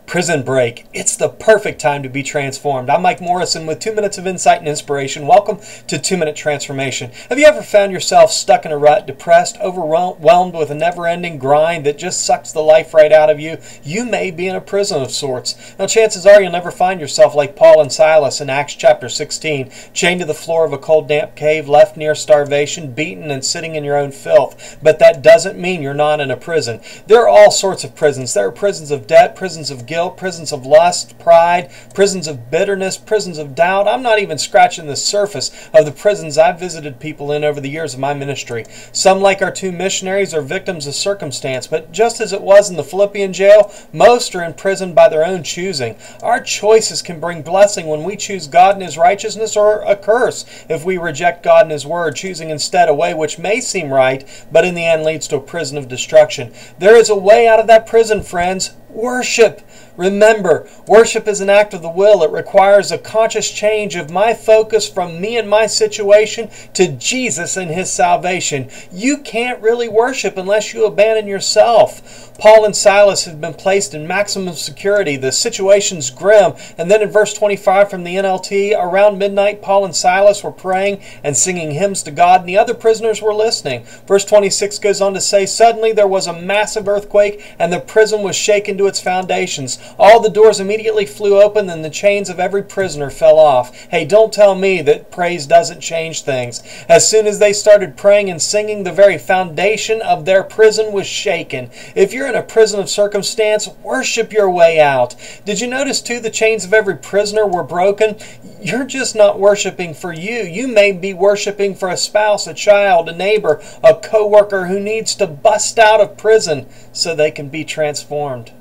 Prison break. It's the perfect time to be transformed. I'm Mike Morrison with 2 minutes of insight and inspiration. Welcome to 2 Minute Transformation. Have you ever found yourself stuck in a rut, depressed, overwhelmed with a never-ending grind that just sucks the life right out of you? You may be in a prison of sorts. Now, chances are you'll never find yourself like Paul and Silas in Acts chapter 16, chained to the floor of a cold, damp cave, left near starvation, beaten, and sitting in your own filth. But that doesn't mean you're not in a prison. There are all sorts of prisons. There are prisons of debt, prisons of guilt, prisons of lust, pride, prisons of bitterness, prisons of doubt. I'm not even scratching the surface of the prisons I've visited people in over the years of my ministry. Some, like our two missionaries, are victims of circumstance, but just as it was in the Philippian jail, most are in prison by their own choosing. Our choices can bring blessing when we choose God and His righteousness, or a curse if we reject God and His word, choosing instead a way which may seem right, but in the end leads to a prison of destruction. There is a way out of that prison, friends. Worship. Remember, worship is an act of the will. It requires a conscious change of my focus from me and my situation to Jesus and His salvation. You can't really worship unless you abandon yourself. Paul and Silas have been placed in maximum security. The situation's grim. And then in verse 25 from the NLT, around midnight, Paul and Silas were praying and singing hymns to God, and the other prisoners were listening. Verse 26 goes on to say, suddenly there was a massive earthquake, and the prison was shaken to its foundations. All the doors immediately flew open, and the chains of every prisoner fell off. Hey, don't tell me that praise doesn't change things. As soon as they started praying and singing, the very foundation of their prison was shaken. If you're in a prison of circumstance, worship your way out. Did you notice too the chains of every prisoner were broken? You're just not worshiping for you. You may be worshiping for a spouse, a child, a neighbor, a co-worker who needs to bust out of prison so they can be transformed.